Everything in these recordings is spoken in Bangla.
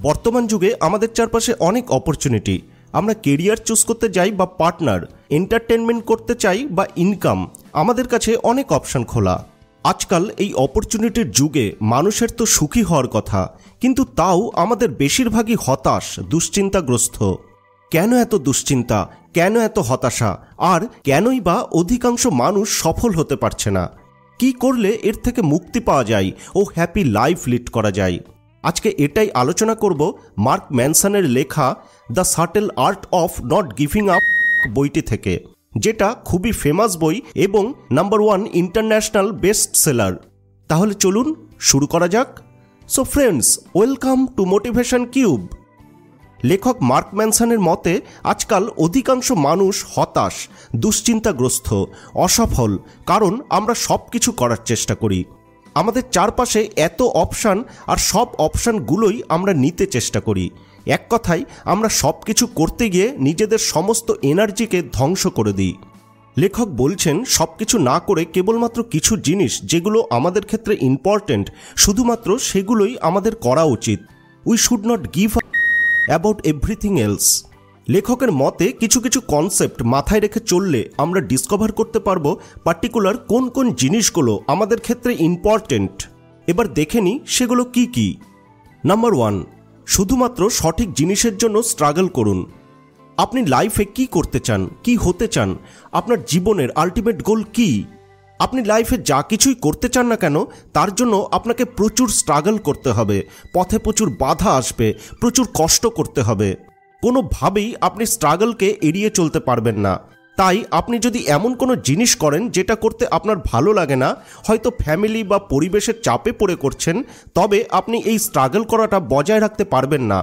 বর্তমান যুগে আমাদের চারপাশে অনেক অপরচুনিটি। আমরা কেরিয়ার চুজ করতে যাই বা পার্টনার, এন্টারটেনমেন্ট করতে চাই বা ইনকাম, আমাদের কাছে অনেক অপশন খোলা। আজকাল এই অপরচুনিটির যুগে মানুষের তো সুখী হওয়ার কথা, কিন্তু তাও আমাদের বেশিরভাগই হতাশ, দুশ্চিন্তাগ্রস্ত। কেন এত দুশ্চিন্তা, কেন এত হতাশা, আর কেনই বা অধিকাংশ মানুষ সফল হতে পারছে না? কি করলে এর থেকে মুক্তি পাওয়া যায় ও হ্যাপি লাইফ লিড করা যায়? আজকে এটাই আলোচনা করব মার্ক ম্যানসনের লেখা the subtle art of not giving up বইটি থেকে, যেটা খুবই ফেমাস বই এবং নাম্বার 1 ইন্টারন্যাশনাল বেস্ট সেলার। তাহলে চলুন শুরু করা যাক। So friends, welcome to motivation cube. লেখক মার্ক ম্যানসনের মতে আজকাল অধিকাংশ মানুষ হতাশ, দুশ্চিন্তাগ্রস্ত, অসফল, কারণ আমরা সব কিছু করার চেষ্টা করি। আমাদের চারপাশে এত অপশান, আর সব অপশানগুলোই আমরা নিতে চেষ্টা করি। এক কথায়, আমরা সব কিছু করতে গিয়ে নিজেদের সমস্ত এনার্জিকে ধ্বংস করে দিই। লেখক বলছেন, সব কিছু না করে কেবলমাত্র কিছু জিনিস যেগুলো আমাদের ক্ষেত্রে ইম্পর্ট্যান্ট, শুধুমাত্র সেগুলোই আমাদের করা উচিত। We should not give up about everything else. লেখকের মতে কিছু কিছু কনসেপ্ট মাথায় রেখে চললে আমরা ডিসকভার করতে পারবো পার্টিকুলার কোন কোন জিনিসগুলো আমাদের ক্ষেত্রে ইম্পর্ট্যান্ট। এবার দেখে নিই সেগুলো কি কি। নাম্বার 1, শুধুমাত্র সঠিক জিনিসের জন্য স্ট্রাগল করুন। আপনি লাইফে কি করতে চান, কি হতে চান, আপনার জীবনের আলটিমেট গোল কি? আপনি লাইফে যা কিছুই করতে চান না কেন, তার জন্য আপনাকে প্রচুর স্ট্রাগল করতে হবে, পথে প্রচুর বাধা আসবে, প্রচুর কষ্ট করতে হবে। কোনোভাবেই আপনি স্ট্রাগলকে এড়িয়ে চলতে পারবেন না। তাই আপনি যদি এমন কোনো জিনিস করেন যেটা করতে আপনার ভালো লাগে না, হয়তো ফ্যামিলি বা পরিবেশের চাপে পড়ে করছেন, তবে আপনি এই স্ট্রাগল করাটা বজায় রাখতে পারবেন না।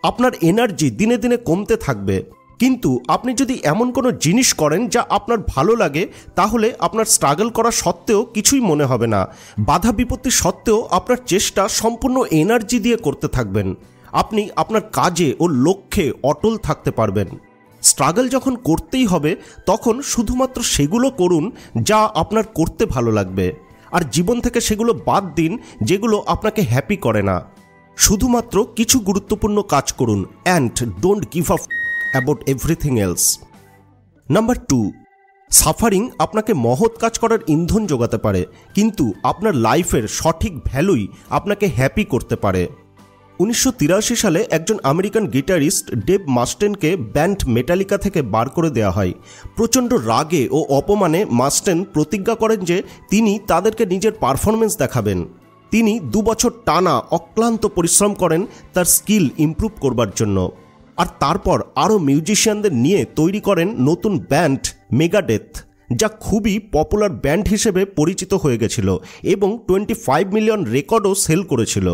আপনার এনার্জি দিনে দিনে কমতে থাকবে। কিন্তু আপনি যদি এমন কোনো জিনিস করেন যা আপনার ভালো লাগে, তাহলে আপনার স্ট্রাগল করা সত্ত্বেও কিছুই মনে হবে না। বাধা বিপত্তি সত্ত্বেও আপনার চেষ্টা সম্পূর্ণ এনার্জি দিয়ে করতে থাকবেন। আপনি আপনার কাজে ও লক্ষ্যে অটল থাকতে পারবেন। স্ট্রাগল যখন করতেই হবে, তখন শুধুমাত্র সেগুলো করুন যা আপনার করতে ভালো লাগবে, আর জীবন থেকে সেগুলো বাদ দিন যেগুলো আপনাকে হ্যাপি করে না। শুধুমাত্র কিছু গুরুত্বপূর্ণ কাজ করুন and don't give up about everything else. Number 2, suffering আপনাকে মহৎ কাজ করার ইন্ধন যোগাতে পারে, কিন্তু আপনার লাইফের সঠিক ভ্যালুই আপনাকে হ্যাপি করতে পারে। 1983 সালে একজন আমেরিকান গিটারিস্ট ডেভ মাস্টেনকে ব্যান্ড মেটালিকা থেকে বার করে দেওয়া হয়। প্রচণ্ড রাগে ও অপমানে মাস্টেন প্রতিজ্ঞা করেন যে তিনি তাদেরকে নিজের পারফরমেন্স দেখাবেন। তিনি 2 বছর টানা অক্লান্ত পরিশ্রম করেন তার স্কিল ইমপ্রুভ করবার জন্য, আর তারপর আরও মিউজিশিয়ানদের নিয়ে তৈরি করেন নতুন ব্যান্ড মেগাডেথ, যা খুবই পপুলার ব্যান্ড হিসেবে পরিচিত হয়ে গেছিল এবং 25 মিলিয়ন রেকর্ডও সেল করেছিল।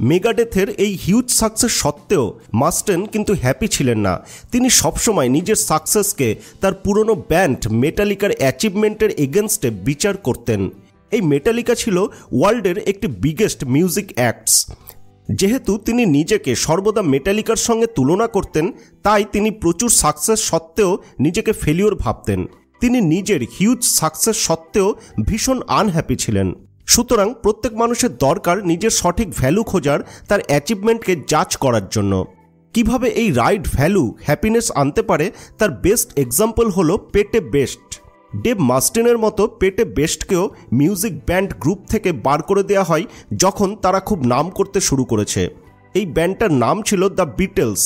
মেগাডেথের এই হিউজ সাকসেস সত্ত্বেও মাস্টেন কিন্তু হ্যাপি ছিলেন না। তিনি সবসময় নিজের সাকসেসকে তার পুরনো ব্যান্ড মেটালিকার অ্যাচিভমেন্টের এগেনস্টে বিচার করতেন। এই মেটালিকা ছিল ওয়ার্ল্ডের একটি বিগেস্ট মিউজিক অ্যাক্টস। যেহেতু তিনি নিজেকে সর্বদা মেটালিকার সঙ্গে তুলনা করতেন, তাই তিনি প্রচুর সাকসেস সত্ত্বেও নিজেকে ফেলিওর ভাবতেন। তিনি নিজের হিউজ সাকসেস সত্ত্বেও ভীষণ আনহ্যাপি ছিলেন। সুতরাং প্রত্যেক মানুষের দরকার নিজের সঠিক ভ্যালু খোঁজার, তার অ্যাচিভমেন্টকে জাজ করার জন্য। কিভাবে এই রাইট ভ্যালু হ্যাপিনেস আনতে পারে, তার বেস্ট এক্সাম্পল হলো পেটে বেস্ট। ডেভ মাস্টেনের মতো পেটে বেস্টকেও মিউজিক ব্যান্ড গ্রুপ থেকে বার করে দেওয়া হয় যখন তারা খুব নাম করতে শুরু করেছে। এই ব্যান্ডটার নাম ছিল দ্য বিটলস।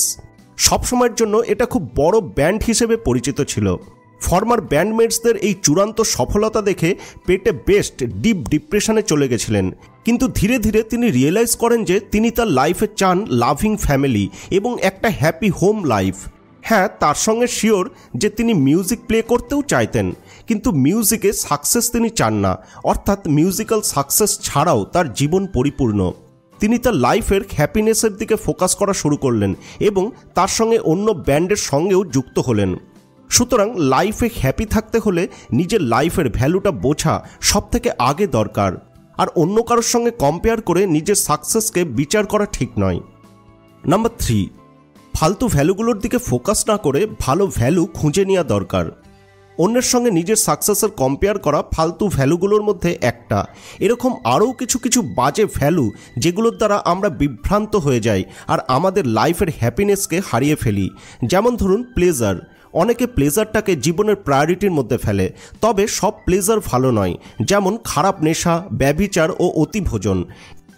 সবসময়ের জন্য এটা খুব বড় ব্যান্ড হিসেবে পরিচিত ছিল। ফর্মার ব্যান্ডমেটসদের এই চূড়ান্ত সফলতা দেখে পেটে বেস্ট ডিপ ডিপ্রেশনে চলে গেছিলেন, কিন্তু ধীরে ধীরে তিনি রিয়েলাইজ করেন যে তিনি তার লাইফে চান লাভিং ফ্যামিলি এবং একটা হ্যাপি হোম লাইফ। হ্যাঁ, তার সঙ্গে শিওর যে তিনি মিউজিক প্লে করতেও চাইতেন, কিন্তু মিউজিকে সাকসেস তিনি চান না, অর্থাৎ মিউজিক্যাল সাকসেস ছাড়াও তার জীবন পরিপূর্ণ। তিনি তার লাইফের হ্যাপিনেসের দিকে ফোকাস করা শুরু করলেন এবং তার সঙ্গে অন্য ব্যান্ডের সঙ্গেও যুক্ত হলেন। সুতরাং লাইফে হ্যাপি থাকতে হলে নিজের লাইফের ভ্যালুটা বোঝা সব থেকে আগে দরকার, আর অন্য কারোর সঙ্গে কম্পেয়ার করে নিজের সাকসেসকে বিচার করা ঠিক নয়। নাম্বার 3, ফালতু ভ্যালুগুলোর দিকে ফোকাস না করে ভালো ভ্যালু খুঁজে নেওয়া দরকার। অন্যের সঙ্গে নিজের সাকসেসের কম্পেয়ার করা ফালতু ভ্যালুগুলোর মধ্যে একটা। এরকম আরও কিছু বাজে ভ্যালু যেগুলোর দ্বারা আমরা বিভ্রান্ত হয়ে যাই আর আমাদের লাইফের হ্যাপিনেসকে হারিয়ে ফেলি। যেমন ধরুন প্লেজার। অনেকে প্লেজারটাকে জীবনের প্রায়োরিটির মধ্যে ফেলে, তবে সব প্লেজার ভালো নয়। যেমন খারাপ নেশা, ব্যভিচার ও অতিভোজন।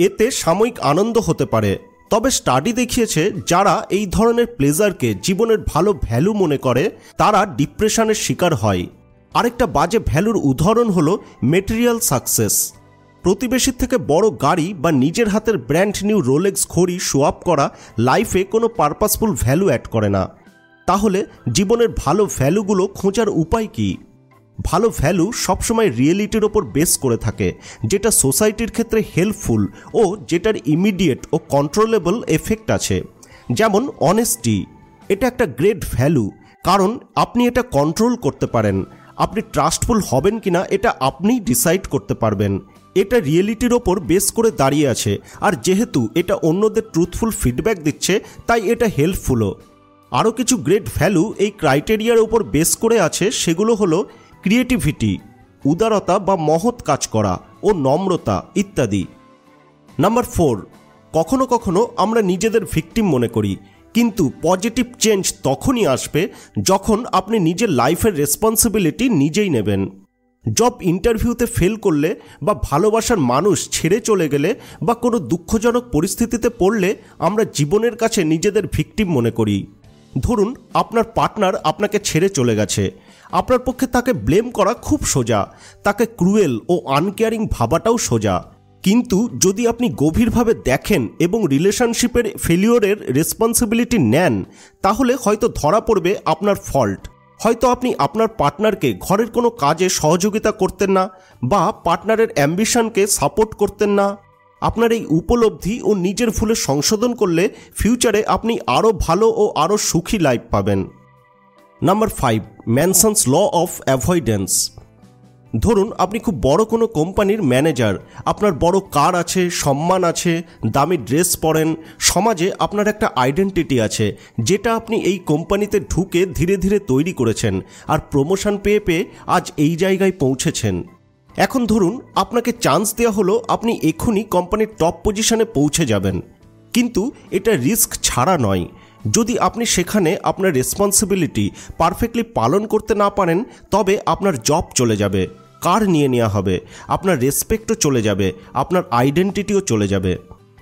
এতে সাময়িক আনন্দ হতে পারে, তবে স্টাডি দেখিয়েছে যারা এই ধরনের প্লেজারকে জীবনের ভালো ভ্যালু মনে করে তারা ডিপ্রেশনের শিকার হয়। আরেকটা বাজে ভ্যালুর উদাহরণ হলো মেটেরিয়াল সাকসেস। প্রতিবেশীর থেকে বড় গাড়ি বা নিজের হাতের ব্র্যান্ড নিউ রোলেক্স ঘড়ি শো আপ করা লাইফে কোনো পারপাসফুল ভ্যালু অ্যাড করে না। তাহলে জীবনের ভালো ভ্যালুগুলো খোঁজার উপায় কি? ভালো ভ্যালু সবসময় রিয়েলিটির ওপর বেস করে থাকে, যেটা সোসাইটির ক্ষেত্রে হেল্পফুল ও যেটার ইমিডিয়েট ও কন্ট্রোলেবল এফেক্ট আছে। যেমন অনেস্টি, এটা একটা গ্রেট ভ্যালু, কারণ আপনি এটা কন্ট্রোল করতে পারেন। আপনি ট্রাস্টফুল হবেন কিনা এটা আপনিই ডিসাইড করতে পারবেন। এটা রিয়েলিটির ওপর বেস করে দাঁড়িয়ে আছে, আর যেহেতু এটা অন্যদের ট্রুথফুল ফিডব্যাক দিচ্ছে তাই এটা হেল্পফুলও। আরও কিছু গ্রেট ভ্যালু এই ক্রাইটেরিয়ার ওপর বেস করে আছে, সেগুলো হলো ক্রিয়েটিভিটি, উদারতা বা মহৎ কাজ করা ও নম্রতা ইত্যাদি। নাম্বার 4, কখনো কখনো আমরা নিজেদের ভিকটিম মনে করি, কিন্তু পজিটিভ চেঞ্জ তখনই আসবে যখন আপনি নিজের লাইফের রেসপন্সিবিলিটি নিজেই নেবেন। জব ইন্টারভিউতে ফেল করলে বা ভালোবাসার মানুষ ছেড়ে চলে গেলে বা কোনো দুঃখজনক পরিস্থিতিতে পড়লে আমরা জীবনের কাছে নিজেদের ভিকটিম মনে করি। ধরুন আপনার পার্টনার আপনাকে ছেড়ে চলে গেছে, আপনার পক্ষে তাকে ব্লেম করা খুব সোজা, তাকে ক্রুয়েল ও আনকেয়ারিং ভাবাটাও সোজা। কিন্তু যদি আপনি গভীরভাবে দেখেন এবং রিলেশনশিপের ফেলিওরের রেসপন্সিবিলিটি নেন, তাহলে হয়তো ধরা পড়বে আপনার ফল্ট। হয়তো আপনি আপনার পার্টনারকে ঘরের কোনো কাজে সহযোগিতা করতেন না বা পার্টনারের অ্যাম্বিশনকে সাপোর্ট করতেন না। আপনার এই উপলব্ধি ও নিজের ভুলে সংশোধন করলে ফিউচারে আপনি আরও ভালো ও আরও সুখী লাইফ পাবেন। Number 5, Manson's law of avoidance. ধরুন আপনি খুব বড় কোনো কোম্পানির ম্যানেজার, আপনার বড় কার আছে, সম্মান আছে, দামি ড্রেস পরেন, সমাজে আপনার একটা আইডেন্টিটি আছে যেটা আপনি এই কোম্পানিতে ঢুকে ধীরে ধীরে তৈরি করেছেন আর প্রমোশন পেয়ে পেয়ে আজ এই জায়গায় পৌঁছেছেন। এখন ধরুন আপনাকে চান্স দেওয়া হলো, আপনি এক্ষুনি কোম্পানির টপ পজিশনে পৌঁছে যাবেন, কিন্তু এটা রিস্ক ছাড়া নয়। যদি আপনি সেখানে আপনার রেসপন্সিবিলিটি পারফেক্টলি পালন করতে না পারেন, তবে আপনার জব চলে যাবে, কার নিয়ে নেওয়া হবে, আপনার রেসপেক্টও চলে যাবে, আপনার আইডেন্টিটিও চলে যাবে।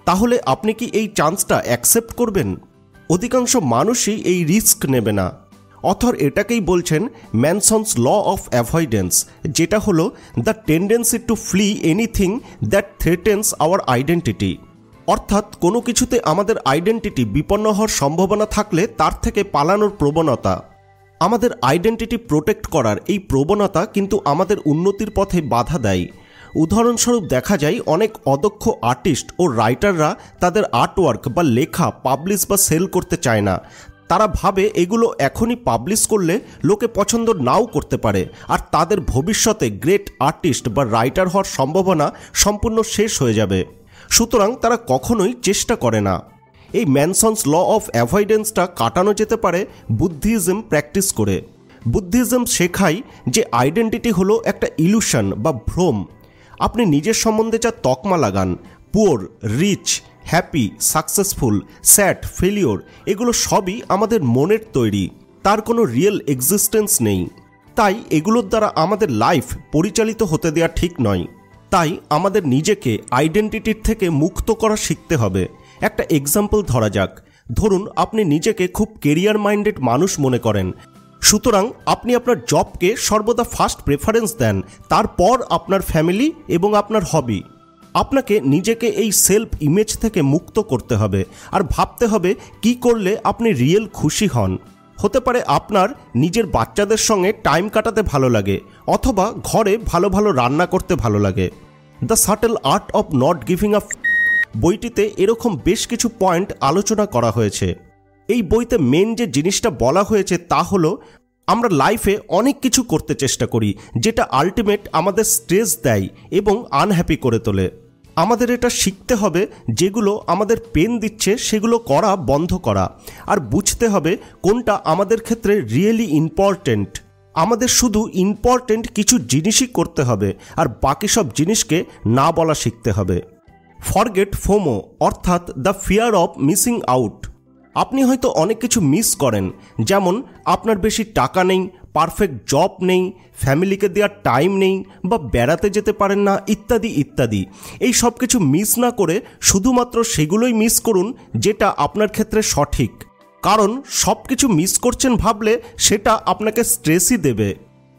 তাহলে আপনি কি এই চান্সটা অ্যাকসেপ্ট করবেন? অধিকাংশ মানুষই এই রিস্ক নেবে না। অথর এটাকেই বলছেন ম্যানসনস ল অফ অ্যাভয়েডেন্স, যেটা হলো the tendency to flee anything that threatens our identity. অর্থাৎ কোনো কিছুতে আমাদের আইডেন্টিটি বিপন্ন হওয়ার সম্ভাবনা থাকলে তার থেকে পালানোর প্রবণতা। আমাদের আইডেন্টিটি প্রোটেক্ট করার এই প্রবণতা কিন্তু আমাদের উন্নতির পথে বাধা দেয়। উদাহরণস্বরূপ দেখা যায় অনেক অদক্ষ আর্টিস্ট ও রাইটাররা তাদের আর্টওয়ার্ক বা লেখা পাবলিশ বা সেল করতে চায় না। তারা ভাবে এগুলো এখনই পাবলিশ করলে লোকে পছন্দ নাও করতে পারে আর তাদের ভবিষ্যতে গ্রেট আর্টিস্ট বা রাইটার হওয়ার সম্ভাবনা সম্পূর্ণ শেষ হয়ে যাবে। সুতরাং তারা কখনোই চেষ্টা করে না। এই ম্যানসনস ল অফ অ্যাভয়েডেন্সটা কাটানো যেতে পারে বুদ্ধিজম প্র্যাকটিস করে। বুদ্ধিজম শেখায় যে আইডেন্টিটি হলো একটা ইলুশন বা ভ্রম। আপনি নিজের সম্বন্ধে যা তকমা লাগান, poor, rich, happy, successful, sad, failure, এগুলো সবই আমাদের মনের তৈরি, তার কোনো রিয়েল এক্সিস্টেন্স নেই। তাই এগুলোর দ্বারা আমাদের লাইফ পরিচালিত হতে দেওয়া ঠিক নয়। তাই আমাদের নিজেকে আইডেন্টিটির থেকে মুক্ত করা শিখতে হবে। একটা এক্সাম্পল ধরা যাক। ধরুন আপনি নিজেকে খুব কেরিয়ার মাইন্ডেড মানুষ মনে করেন, সুতরাং আপনি আপনার জবকে সর্বদা ফার্স্ট প্রেফারেন্স দেন, তারপর আপনার ফ্যামিলি এবং আপনার হবি। আপনাকে নিজেকে এই সেলফ ইমেজ থেকে মুক্ত করতে হবে আর ভাবতে হবে কি করলে আপনি রিয়েল খুশি হন। হতে পারে আপনার নিজের বাচ্চাদের সঙ্গে টাইম কাটাতে ভালো লাগে, অথবা ঘরে ভালো ভালো রান্না করতে ভালো লাগে। The subtle art of not giving up বইটিতে এরকম বেশ কিছু পয়েন্ট আলোচনা করা হয়েছে। এই বইতে মেন যে জিনিসটা বলা হয়েছে তা হলো আমরা লাইফে অনেক কিছু করতে চেষ্টা করি যেটা আলটিমেট আমাদের স্ট্রেস দেয় এবং আনহ্যাপি করে তোলে। আমাদের এটা শিখতে হবে যেগুলো আমাদের পেন দিচ্ছে সেগুলো করা বন্ধ করা, আর বুঝতে হবে কোনটা আমাদের ক্ষেত্রে রিয়েলি ইম্পর্ট্যান্ট। আমাদের শুধু ইম্পর্টেন্ট কিছু জিনিসই করতে হবে আর বাকি সব জিনিসকে না বলা শিখতে হবে। ফরগেট ফোমো অর্থাৎ the fear of missing out. আপনি হয়তো অনেক কিছু মিস করেন, যেমন আপনার বেশি টাকা নেই, পারফেক্ট জব নেই, ফ্যামিলিকে দেওয়ার টাইম নেই বা বেড়াতে যেতে পারেন না, ইত্যাদি ইত্যাদি। এই সব কিছু মিস না করে শুধুমাত্র সেগুলোই মিস করুন যেটা আপনার ক্ষেত্রে সঠিক, কারণ সব কিছু মিস করছেন ভাবলে সেটা আপনাকে স্ট্রেসই দেবে।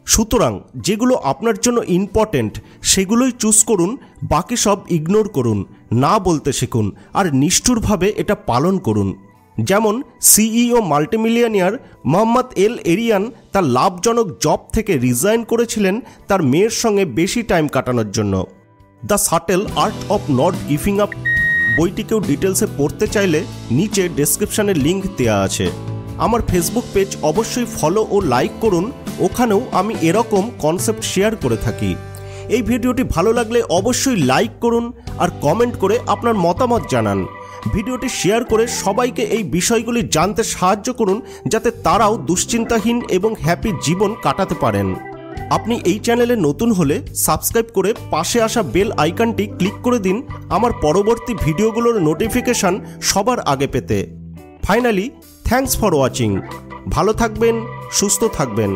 সুতরাং যেগুলো আপনার জন্য ইম্পর্টেন্ট সেগুলোই চুজ করুন, বাকি সব ইগনোর করুন, না বলতে শিখুন আর নিষ্ঠুরভাবে এটা পালন করুন। যেমন সিইও মাল্টিমিলিয়নিয়ার মোহাম্মদ এল এরিয়ান তার লাভজনক জব থেকে রিজাইন করেছিলেন তার মেয়ের সঙ্গে বেশি টাইম কাটানোর জন্য। The subtle art of not giving up বইটিকেও ডিটেলসে পড়তে চাইলে নিচে ডেসক্রিপশানে লিঙ্ক দেওয়া আছে। আমার ফেসবুক পেজ অবশ্যই ফলো ও লাইক করুন, ওখানেও আমি এরকম কনসেপ্ট শেয়ার করে থাকি। এই ভিডিওটি ভালো লাগলে অবশ্যই লাইক করুন আর কমেন্ট করে আপনার মতামত জানান। ভিডিওটি শেয়ার করে সবাইকে এই বিষয়গুলি জানতে সাহায্য করুন, যাতে তারাও দুশ্চিন্তাহীন এবং হ্যাপি জীবন কাটাতে পারেন। আপনি এই চ্যানেলে নতুন হলে সাবস্ক্রাইব করে পাশে আসা বেল আইকনটি ক্লিক করে দিন আমার পরবর্তী ভিডিওগুলোর নোটিফিকেশন সবার আগে পেতে। Finally thanks for watching. ভালো থাকবেন, সুস্থ থাকবেন।